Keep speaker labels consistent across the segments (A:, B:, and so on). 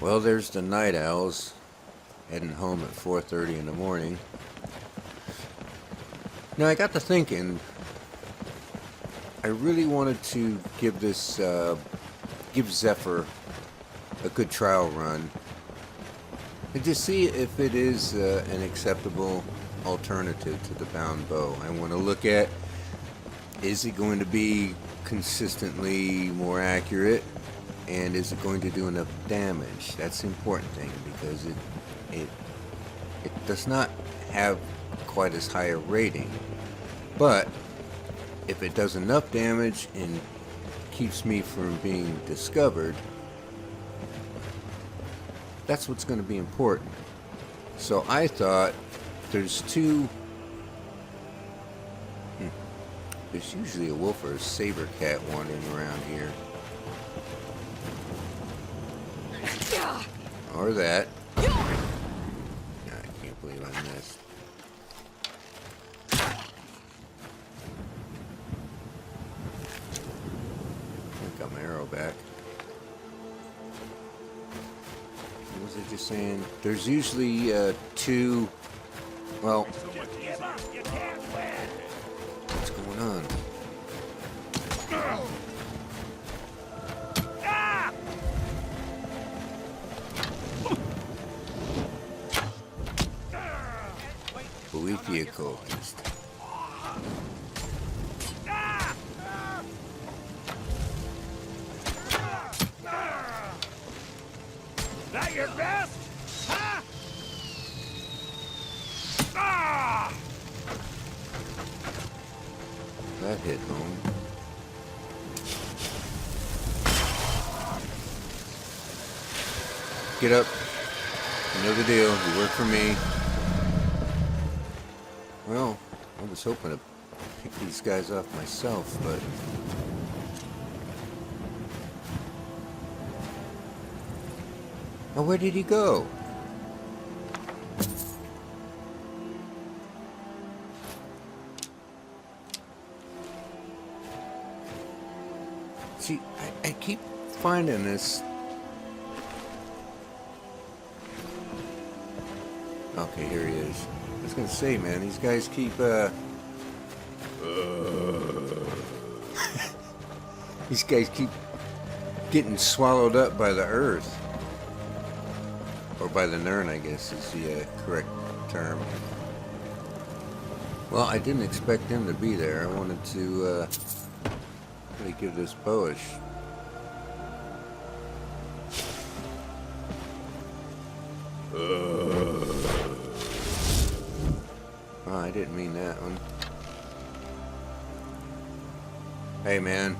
A: Well, there's the night owls heading home at 4:30 in the morning. Now, I got to thinking, I really wanted to give this, give Zephyr a good trial run and just see if it is an acceptable alternative to the bound bow. I want to look at, is it going to be consistently more accurate, and is it going to do enough damage? That's the important thing, because it does not have quite as high a rating, but if it does enough damage and keeps me from being discovered, that's what's going to be important. So I thought there's usually a wolf or a saber cat wandering around here. Or that. I can't believe I missed. I got my arrow back. What was I just saying? There's usually two. Well, what's going on? Vehicle.
B: That your best? Huh? Ah!
A: That hit home. Get up. You know the deal. You work for me. Well, I was hoping to pick these guys off myself, but... Oh, where did he go? See, I keep finding this... Okay, here he is. I was gonna say, man, these guys keep, these guys keep getting swallowed up by the earth. Or by the Nern, I guess is the correct term. Well, I didn't expect them to be there. I wanted to, really give this bow a Oh, I didn't mean that one. Hey, man.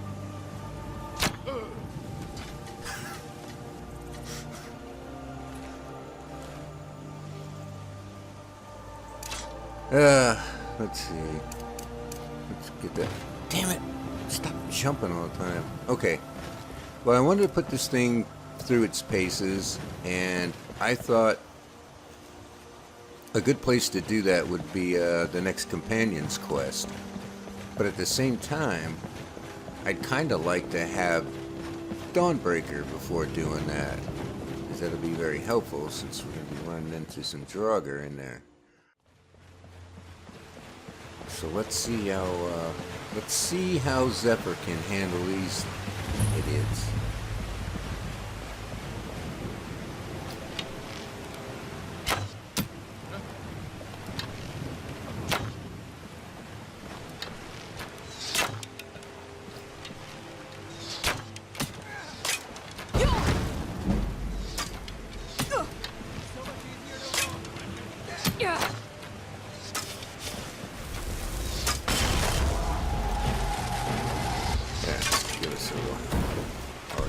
A: Let's see. Let's get that. Damn it! Stop jumping all the time. Okay. Well, I wanted to put this thing through its paces, and I thought a good place to do that would be the next Companion's Quest. But at the same time, I'd kind of like to have Dawnbreaker before doing that, because that'll be very helpful since we're going to be running into some Draugr in there. So let's see how Zephyr can handle these idiots.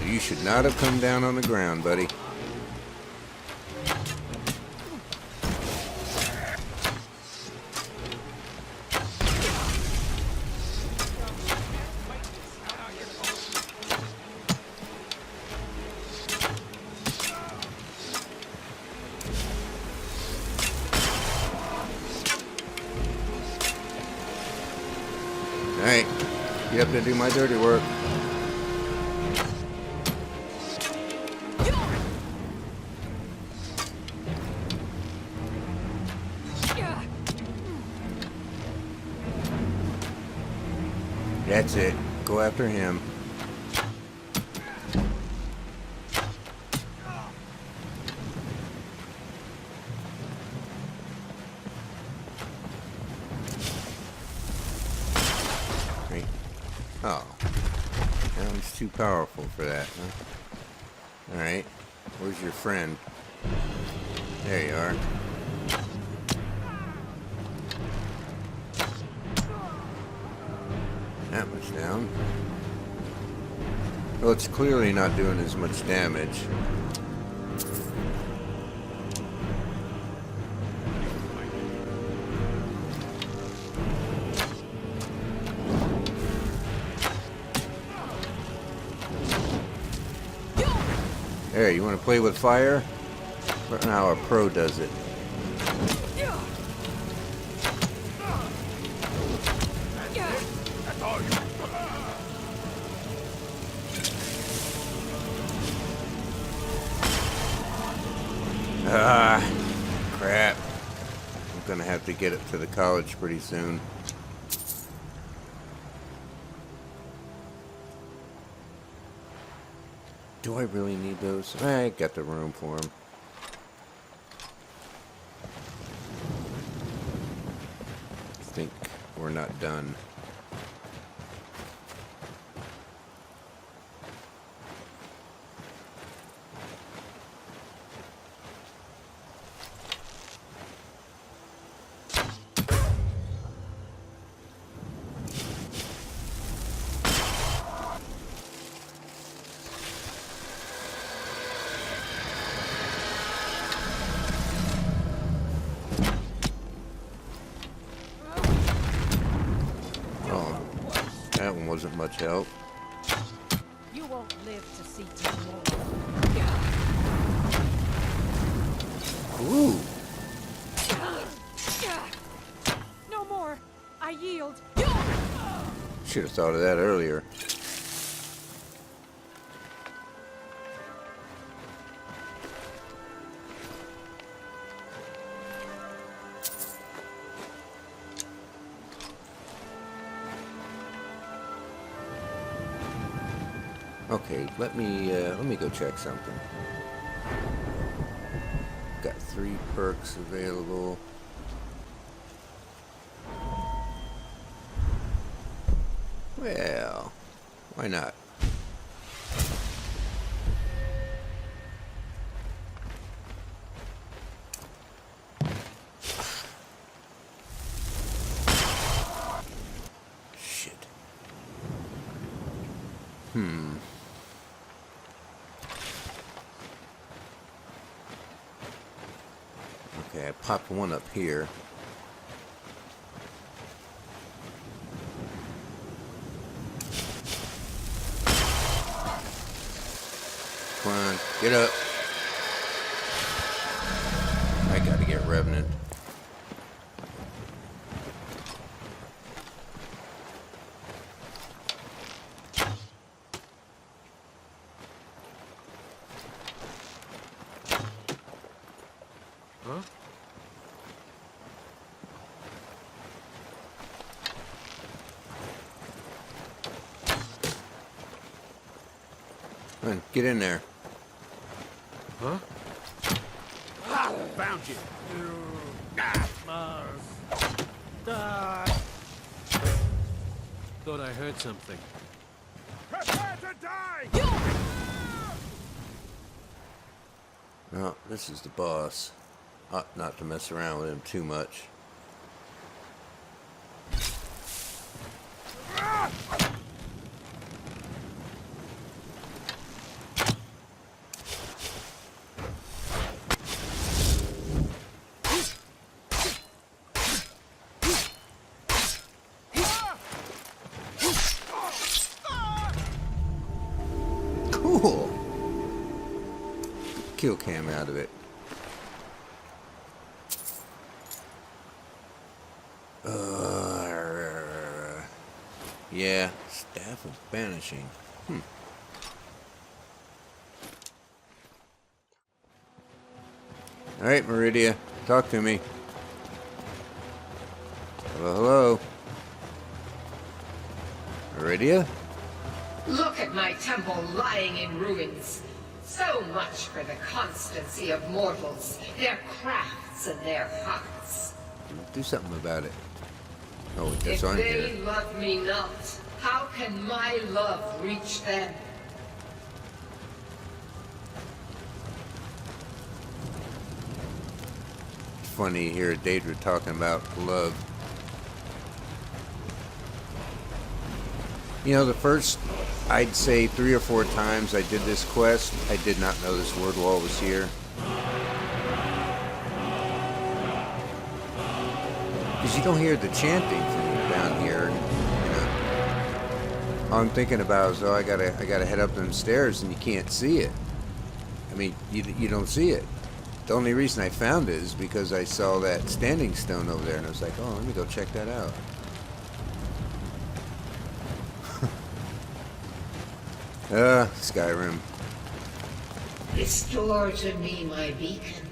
A: You should not have come down on the ground, buddy. Alright, get up there and do my dirty work. That's it. Go after him. Right. Oh. That one's too powerful for that, huh? Alright. Where's your friend? There you are. That much down. Well, it's clearly not doing as much damage. There, you want to play with fire? Look how a pro does it. Ah, crap. I'm gonna have to get it to the college pretty soon. Do I really need those? I got the room for them. I think we're not done. That one wasn't much help.
C: You won't live to see tomorrow.
A: Ooh.
C: No more. I yield.
A: Should have thought of that earlier. Okay, let me go check something. Got 3 perks available. Well, why not? Shit. Okay, I popped one up here. Come on, get up. I gotta get Revenant.
B: Huh?
A: Come on, get in there.
B: Huh? Ah, found you. Thought I heard something. Prepare to die!
A: Oh, this is the boss. Ought not to mess around with him too much. Cool. Kill cam out of it. Yeah, Staff of Banishing. Alright, Meridia, talk to me. Hello, hello. Meridia?
D: Look at my temple lying in ruins. So much for the constancy of mortals, their crafts and their hearts.
A: Do something about it. Oh, wait, that's
D: If
A: on
D: they
A: here.
D: love me not, how can my love reach them?
A: It's funny to hear Daedra talking about love. You know, the first, I'd say 3 or 4 times I did this quest, I did not know this word wall was here. Because you don't hear the chanting from down here, you know. All I'm thinking about is, oh, I gotta head up them stairs, and you can't see it. I mean, you don't see it. The only reason I found it is because I saw that standing stone over there, and I was like, oh, let me go check that out. Skyrim.
D: Restore to me my beacon,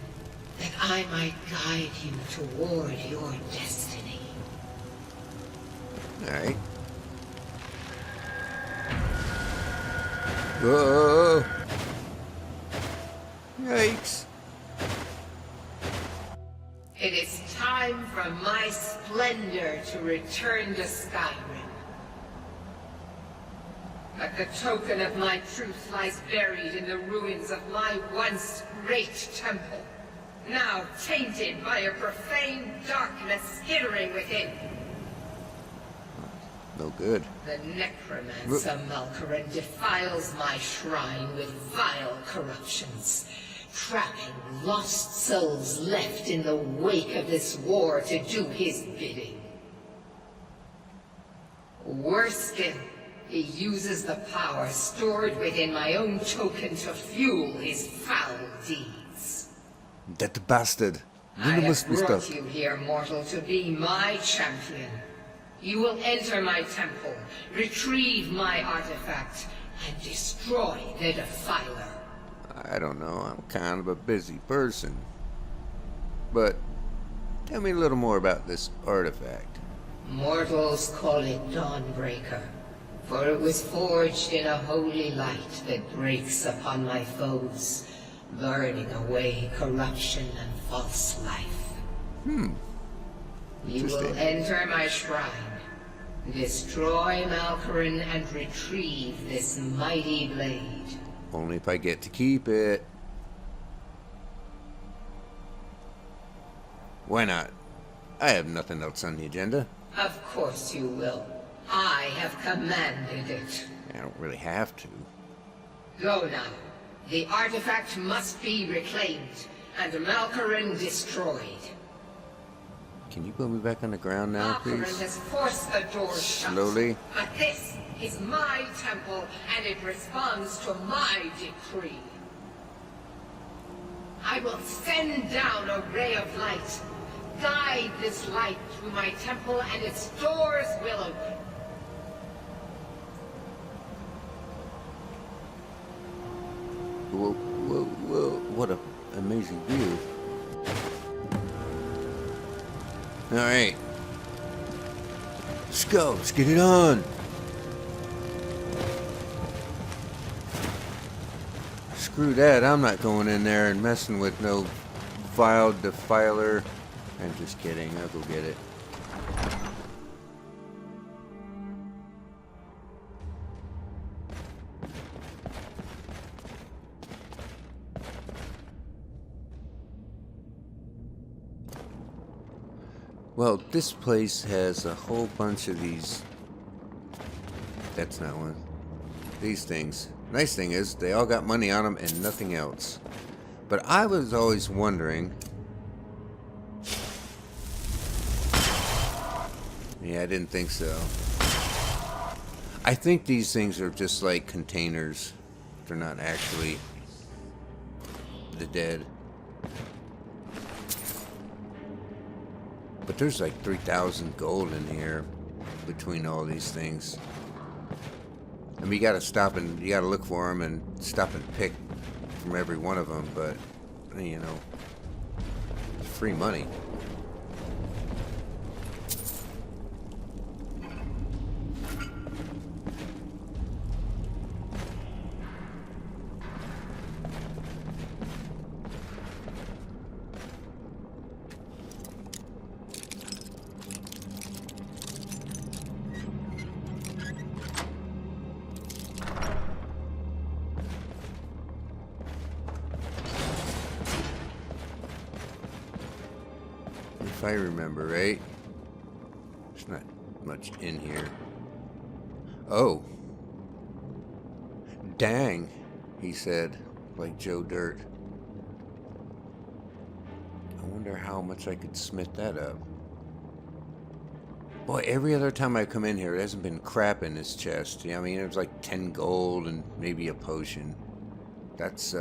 D: that I might guide you toward your destiny.
A: Alright. Whoa! Yikes!
D: It is time for my splendor to return to Skyrim. But the token of my truth lies buried in the ruins of my once great temple, now tainted by a profane darkness skittering within.
A: No good.
D: The necromancer Malkaran defiles my shrine with vile corruptions, trapping lost souls left in the wake of this war to do his bidding. Worse still, he uses the power stored within my own token to fuel his foul deeds.
A: That bastard.
D: I have brought you here, mortal, to be my champion. You will enter my temple, retrieve my artifact, and destroy the Defiler.
A: I don't know, I'm kind of a busy person. But tell me a little more about this artifact.
D: Mortals call it Dawnbreaker, for it was forged in a holy light that breaks upon my foes, burning away corruption and false life. You will enter my shrine, destroy Malkaran, and retrieve this mighty blade.
A: Only if I get to keep it. Why not? I have nothing else on the agenda.
D: Of course you will. I have commanded it.
A: I don't really have to.
D: Go now. The artifact must be reclaimed, and Malkaran destroyed.
A: Can you put me back on the ground now,
D: Malkaran
A: please?
D: has forced the door shut.
A: Slowly.
D: But this is my temple, and it responds to my decree. I will send down a ray of light. Guide this light through my temple, and its doors will open.
A: Whoa, whoa, whoa. What an amazing view. Alright. Let's go. Let's get it on. Screw that. I'm not going in there and messing with no vile defiler. I'm just kidding. I'll go get it. Well, this place has a whole bunch of these. That's not one. These things. Nice thing is, they all got money on them and nothing else. But I was always wondering. Yeah, I didn't think so. I think these things are just like containers. They're not actually the dead. But there's like 3,000 gold in here between all these things. I mean, you gotta stop and you gotta look for them and stop and pick from every one of them, but you know, it's free money. If I remember right. There's not much in here. Oh. Dang, he said, like Joe Dirt. I wonder how much I could smith that up. Boy, every other time I come in here, it hasn't been crap in this chest. Yeah, I mean, it was like 10 gold and maybe a potion. That's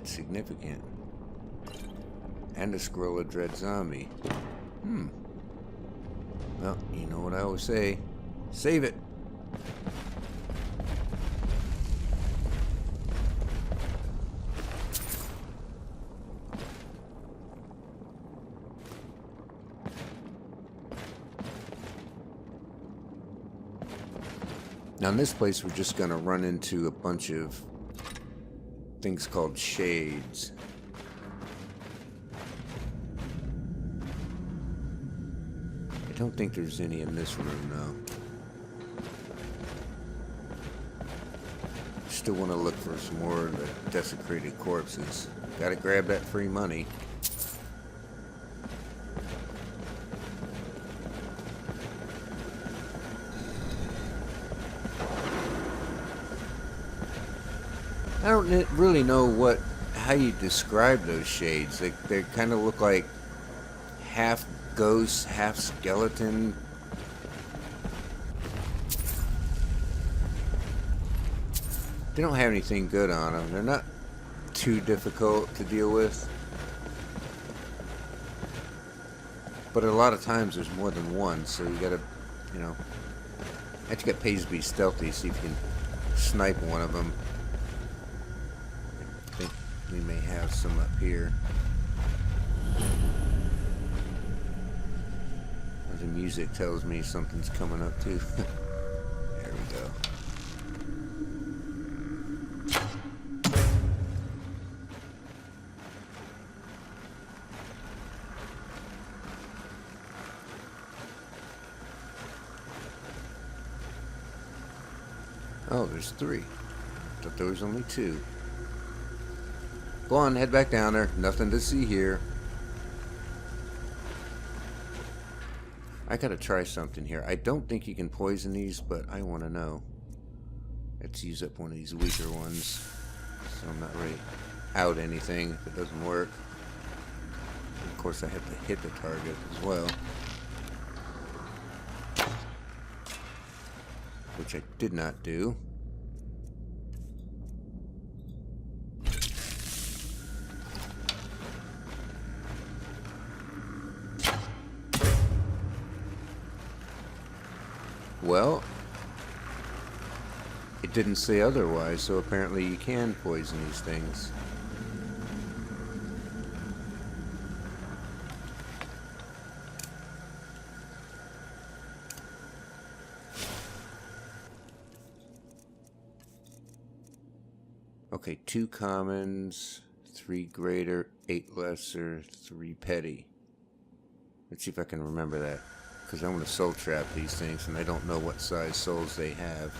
A: significant. And a scroll of dread zombie. Well, you know what I always say. Save it. Now in this place we're just going to run into a bunch of things called shades. I don't think there's any in this room though. Still want to look for some more of the desecrated corpses. Gotta grab that free money. I don't really know how you describe those shades. They kind of look like half ghost, half skeleton. They don't have anything good on them. They're not too difficult to deal with. But a lot of times there's more than one, so you gotta, you know, actually got pays to be stealthy, see if you can snipe one of them. I think we may have some up here. The music tells me something's coming up too. There we go. Oh, there's 3. Thought there was only 2. Go on, head back down there. Nothing to see here. I gotta try something here. I don't think you can poison these, but I want to know. Let's use up one of these weaker ones. So I'm not really out anything if it doesn't work. And of course I have to hit the target as well. Which I did not do. Well, it didn't say otherwise, so apparently you can poison these things. Okay, 2 commons, 3 greater, 8 lesser, 3 petty. Let's see if I can remember that. Because I want to soul trap these things, and I don't know what size souls they have.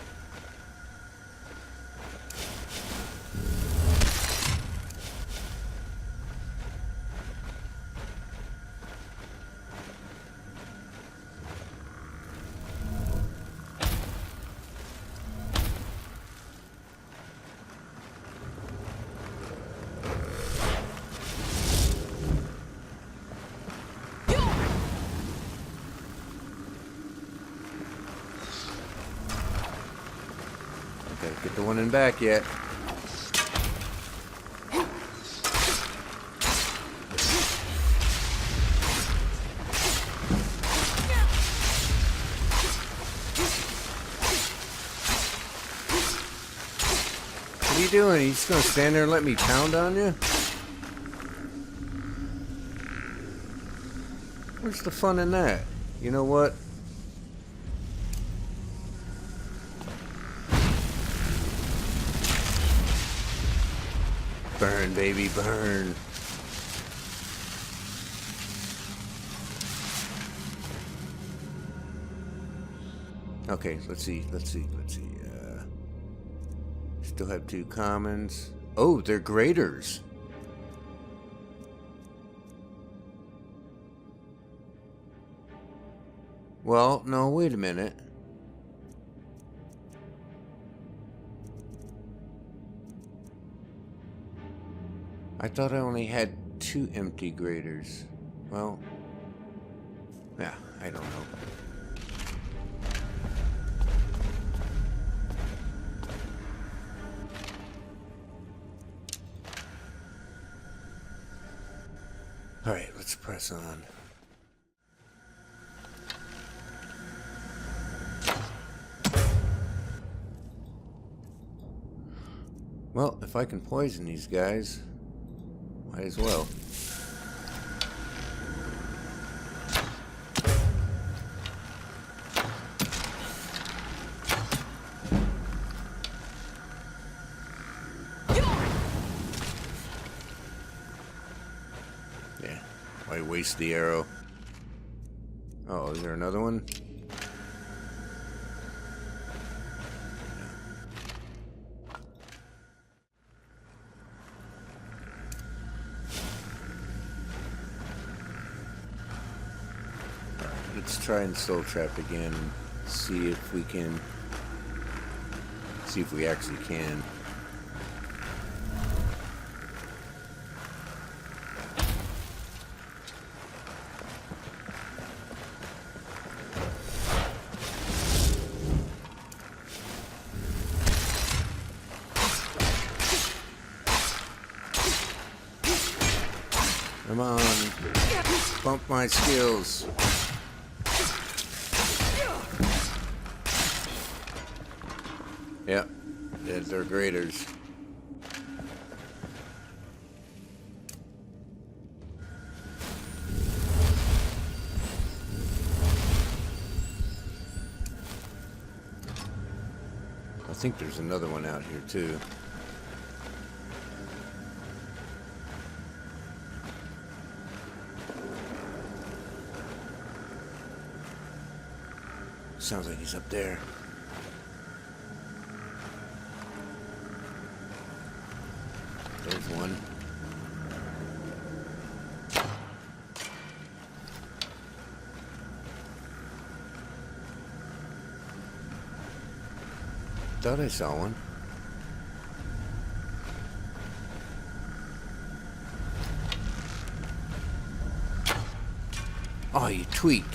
A: Get the one in back yet. What are you doing? You just gonna stand there and let me pound on you? Where's the fun in that? You know what? Burn, baby, burn. Okay, let's see. Still have 2 commons. Oh, they're graders. Well, no, wait a minute. I thought I only had 2 empty graters. Well, yeah, I don't know. All right, let's press on. Well, if I can poison these guys, might as well. Yeah, why waste the arrow? Oh, is there another one? Let's try and soul trap again and see if we can. See if we actually can. Come on, bump my skills. Yep, they're graders. I think there's another one out here too. Sounds like he's up there. There's one. Thought I saw one. Oh, you tweaked.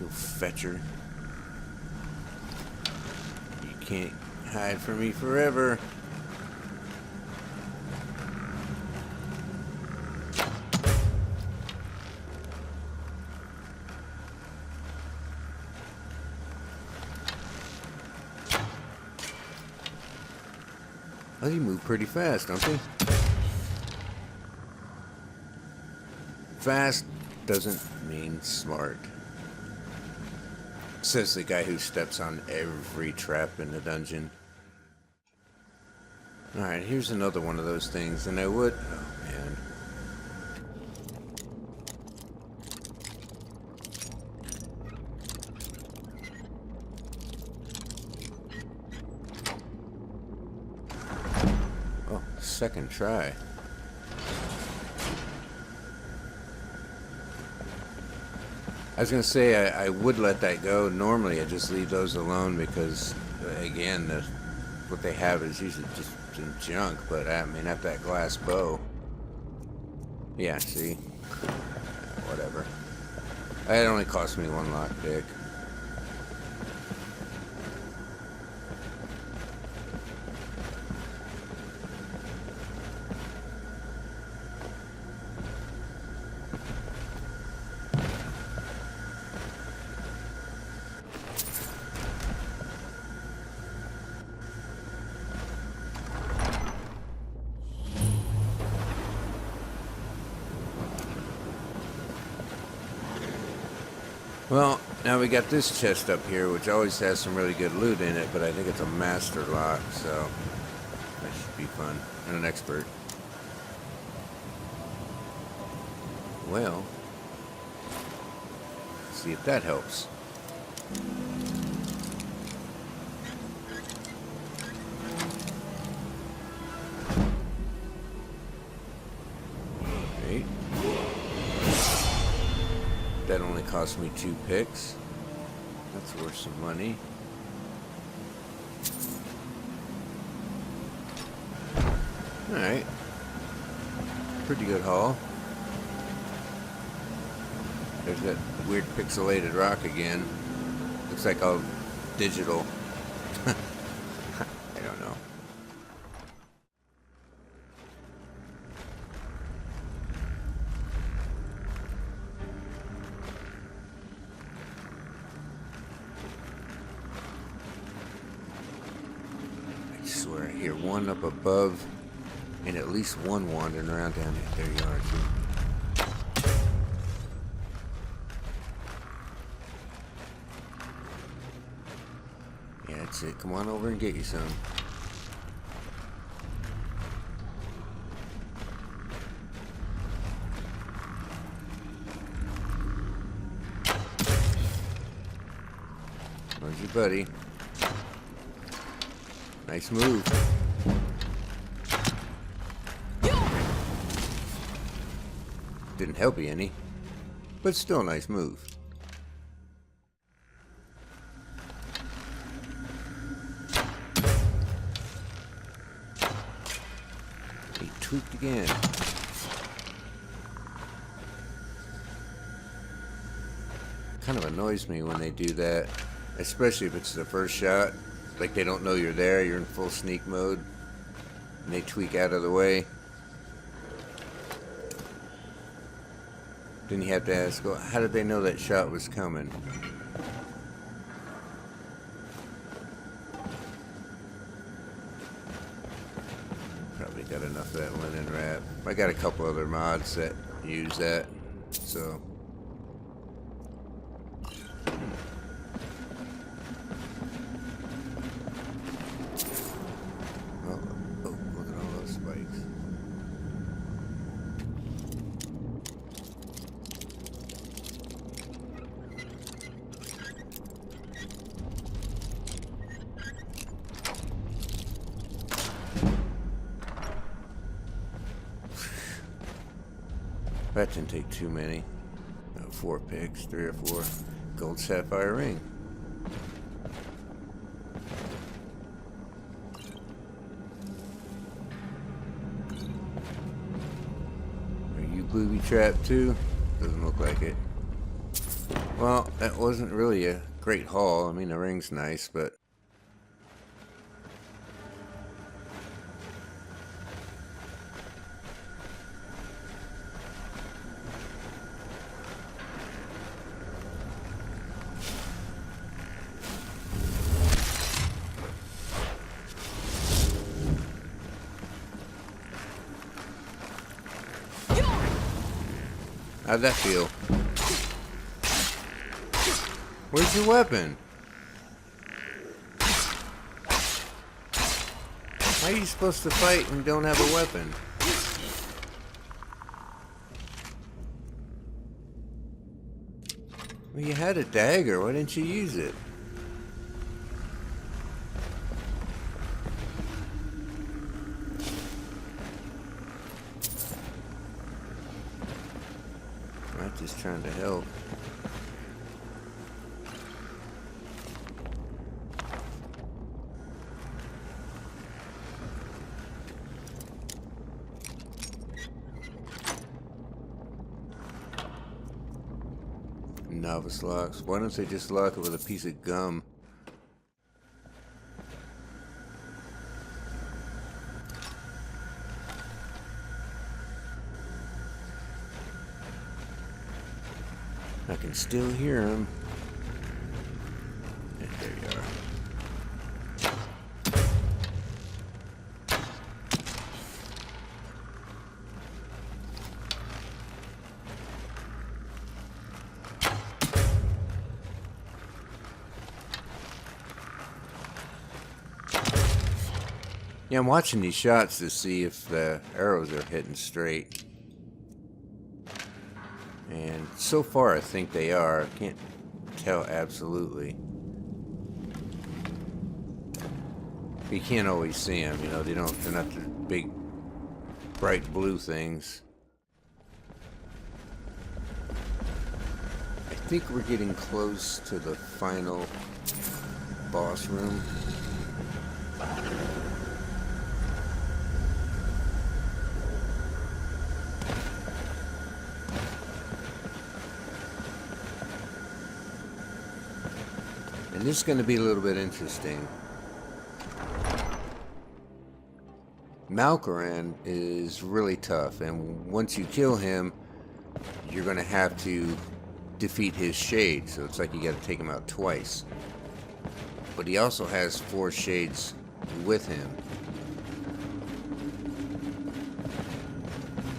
A: You fetcher. You can't hide from me forever. Well, you move pretty fast, don't they? Fast doesn't mean smart. Says the guy who steps on every trap in the dungeon. Alright, here's another one of those things, and I would... Oh, man. Oh, second try. I was going to say I would let that go. Normally I just leave those alone because, again, what they have is usually just junk. But, I mean, at that glass bow. Yeah, see? Whatever. It only cost me 1 lockpick. Well, now we got this chest up here, which always has some really good loot in it, but I think it's a master lock, so that should be fun. And an expert. Well, let's see if that helps. cost me 2 picks. That's worth some money. Alright. Pretty good haul. There's that weird pixelated rock again. Looks like all digital. I don't know. I swear I hear one up above and at least one wandering around down there. There you are, too. Yeah, that's it. Come on over and get you some. Where's your buddy? Nice move. Didn't help you any, but still a nice move. He tweaked again. Kind of annoys me when they do that, especially if it's the first shot. Like they don't know you're there, you're in full sneak mode, and they tweak out of the way. Then you have to ask, well, how did they know that shot was coming? Probably got enough of that linen wrap. I got a couple other mods that use that, so. Oh, look at all those spikes. That didn't take too many. 4 picks, 3 or 4. Gold sapphire ring. Are you booby trapped too? Doesn't look like it. Well, that wasn't really a great haul. I mean, the ring's nice, but how'd that feel? Where's your weapon? How are you supposed to fight when you don't have a weapon? Well, you had a dagger. Why didn't you use it? I'm just trying to help. Novice locks. Why don't they just lock it with a piece of gum? I can still hear him. And there you are. Yeah, I'm watching these shots to see if the arrows are hitting straight. And so far I think they are. I can't tell absolutely. But you can't always see them, you know, they're not the big bright blue things. I think we're getting close to the final boss room. And this is going to be a little bit interesting. Malkoran is really tough, and once you kill him, you're going to have to defeat his shade, so it's like you got to take him out twice. But he also has 4 shades with him.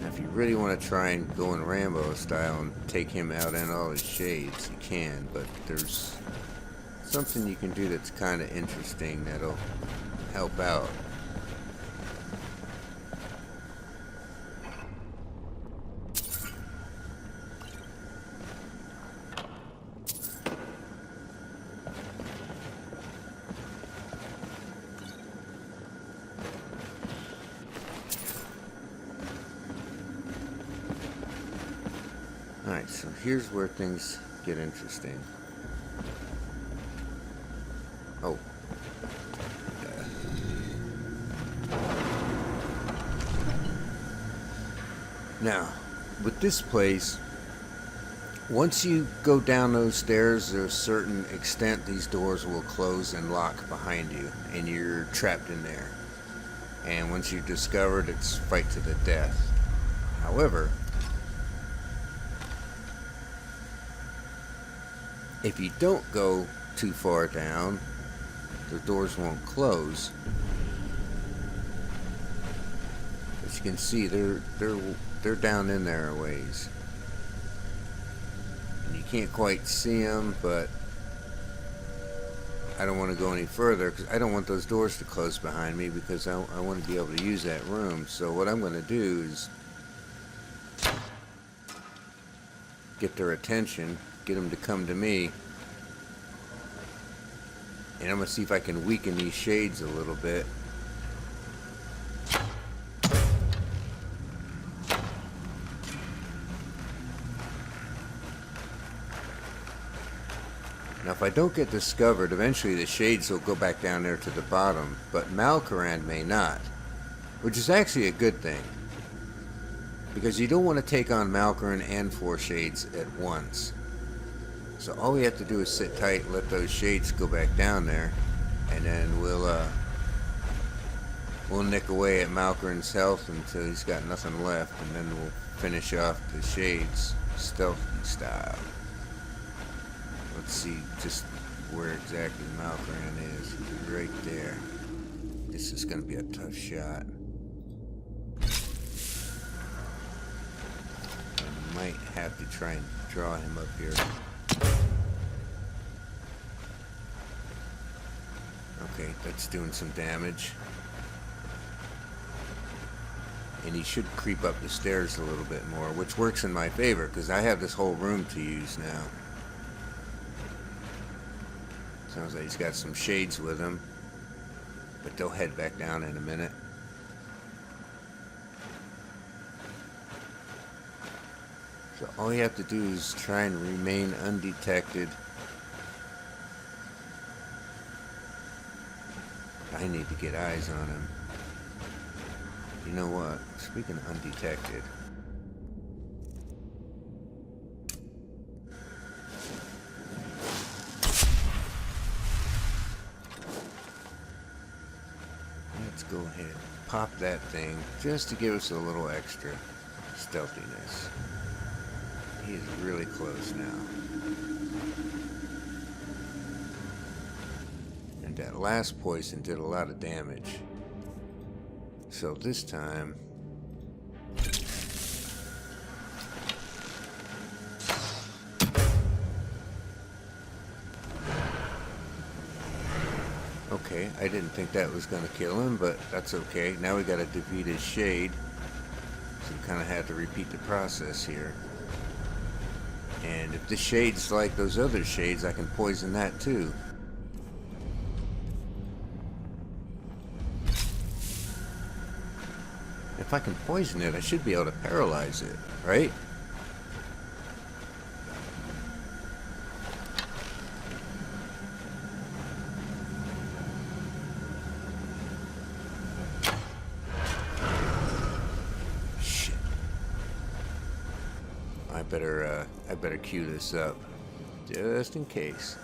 A: Now, if you really want to try and go in Rambo style and take him out and all his shades, you can, but there's something you can do that's kind of interesting that'll help out. Alright, so here's where things get interesting. Oh. Now, with this place, once you go down those stairs, to a certain extent, these doors will close and lock behind you, and you're trapped in there. And once you're discovered, it's fight to the death. However, if you don't go too far down, the doors won't close. As you can see, they're down in there a ways, and you can't quite see them. But I don't want to go any further because I don't want those doors to close behind me, because I want to be able to use that room. So what I'm going to do is get their attention, get them to come to me, and I'm going to see if I can weaken these shades a little bit. Now if I don't get discovered, eventually the shades will go back down there to the bottom, but Malkoran may not, which is actually a good thing, because you don't want to take on Malkoran and 4 shades at once. So all we have to do is sit tight, let those shades go back down there, and then we'll nick away at Malkoran's health until he's got nothing left, and then we'll finish off the shades stealthy style. Let's see just where exactly Malkoran is. He's right there. This is going to be a tough shot. I might have to try and draw him up here. Okay, that's doing some damage. And he should creep up the stairs a little bit more, which works in my favor, because I have this whole room to use now. Sounds like he's got some shades with him, but they'll head back down in a minute. So all you have to do is try and remain undetected. I need to get eyes on him. You know what? Speaking of undetected, let's go ahead and pop that thing just to give us a little extra stealthiness. He is really close now. And that last poison did a lot of damage. So this time, okay, I didn't think that was going to kill him, but that's okay. Now we got to defeat his shade. So we kind of had to repeat the process here. And if the shade's like those other shades, I can poison that too. If I can poison it, I should be able to paralyze it, right? I better cue this up, just in case.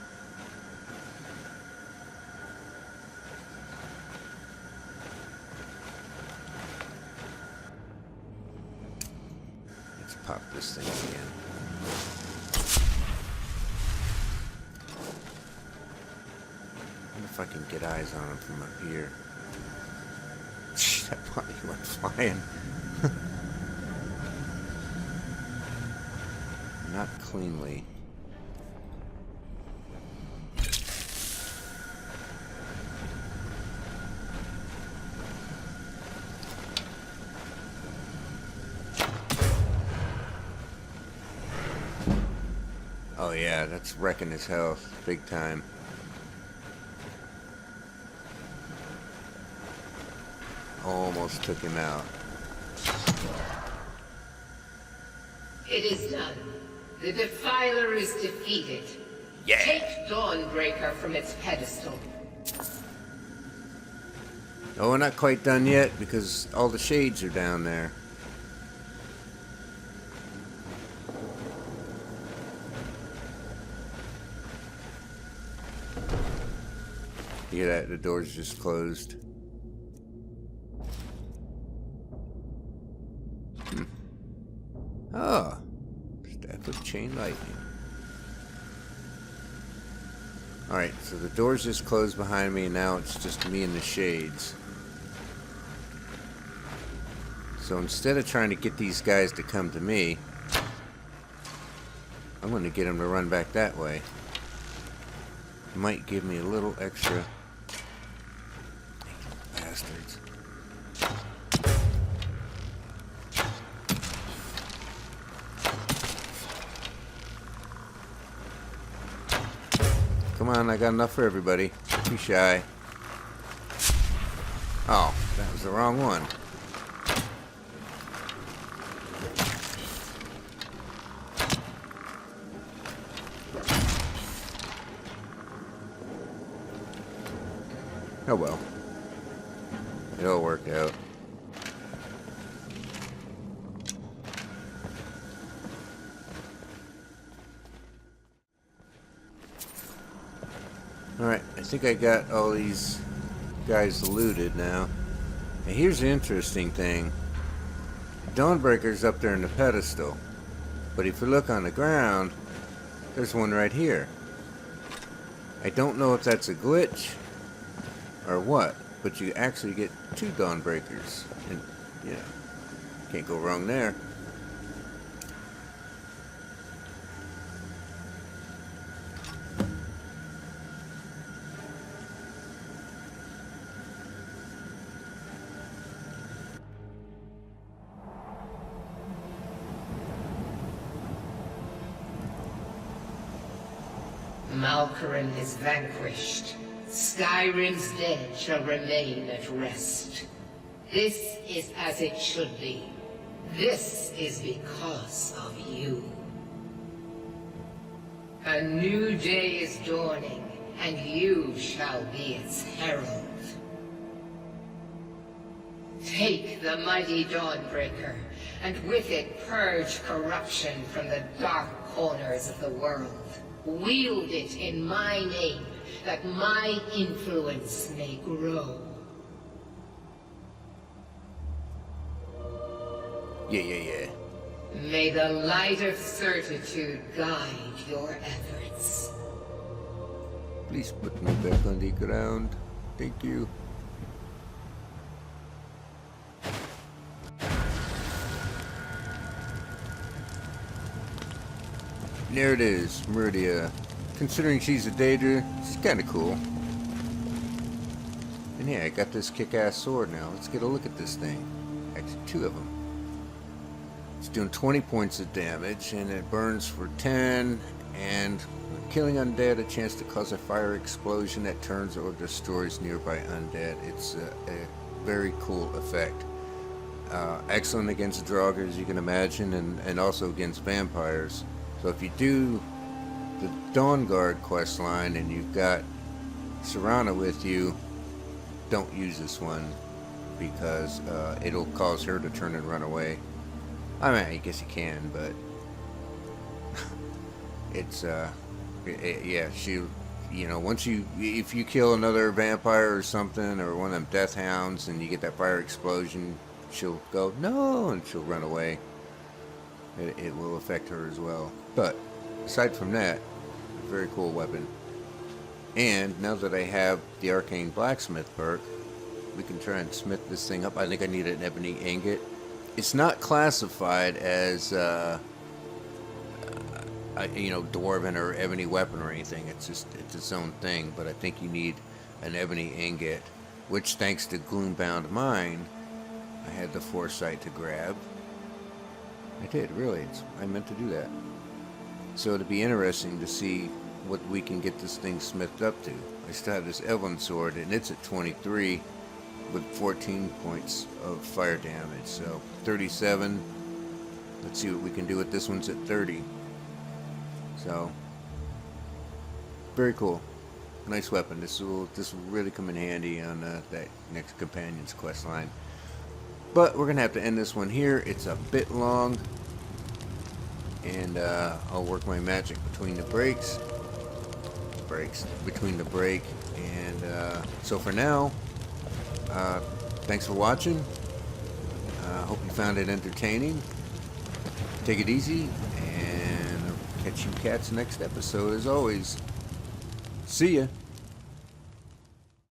A: Let's pop this thing again. I wonder if I can get eyes on him from up here. That body went flying. Not cleanly. Oh yeah, that's wrecking his health big time. Almost took him out.
D: It is done. The Defiler is defeated.
A: Yeah.
D: Take Dawnbreaker from its pedestal.
A: Oh, we're not quite done yet because all the shades are down there. You hear that? The door's just closed. Oh, staff of chain lightning. Alright, so the door's just closed behind me, and now it's just me and the shades. So instead of trying to get these guys to come to me, I'm going to get them to run back that way. Might give me a little extra. Bastards. Come on, I got enough for everybody. Too shy. Oh, that was the wrong one. Oh well. It all worked out. Alright, I think I got all these guys looted now. And here's the interesting thing. Dawnbreaker's up there in the pedestal. But if you look on the ground, there's one right here. I don't know if that's a glitch or what, but you actually get 2 Dawnbreakers. And, you know, can't go wrong there.
D: Malkaran is vanquished. Skyrim's dead shall remain at rest. This is as it should be. This is because of you. A new day is dawning, and you shall be its herald. Take the mighty Dawnbreaker, and with it purge corruption from the dark corners of the world. Wield it in my name, that my influence may grow.
A: Yeah.
D: May the light of certitude guide your efforts.
A: Please put me back on the ground. Thank you. There it is, Meridia. Considering she's a Daedra, she's kind of cool. And yeah, I got this kick-ass sword now. Let's get a look at this thing. Actually, 2 of them. It's doing 20 points of damage, and it burns for 10, and killing undead, a chance to cause a fire explosion that turns or destroys nearby undead. It's a very cool effect. Excellent against Draugr, as you can imagine, and also against vampires. So if you do the Dawnguard quest line and you've got Serana with you, don't use this one because it'll cause her to turn and run away. I mean, I guess you can, but it's yeah, she, you know, once if you kill another vampire or something, or one of them death hounds, and you get that fire explosion, she'll go no, and she'll run away. It will affect her as well. But aside from that, very cool weapon. And now that I have the arcane blacksmith perk, we can try and smith this thing up. I think I need an ebony ingot. It's not classified as you know, dwarven or ebony weapon or anything. It's just, it's its own thing. But I think you need an ebony ingot, which, thanks to Gloombound Mine, I had the foresight to grab. I did, really. I meant to do that. So it'd be interesting to see what we can get this thing smithed up to. I still have this Evelyn sword, and it's at 23 with 14 points of fire damage. So 37. Let's see what we can do with this one's at 30. So very cool. Nice weapon. This will really come in handy on that next companion's quest line. But we're gonna have to end this one here. It's a bit long, and I'll work my magic between the breaks. Between the break, and so for now, thanks for watching. Hope you found it entertaining. Take it easy, and I'll catch you cats next episode as always. See ya.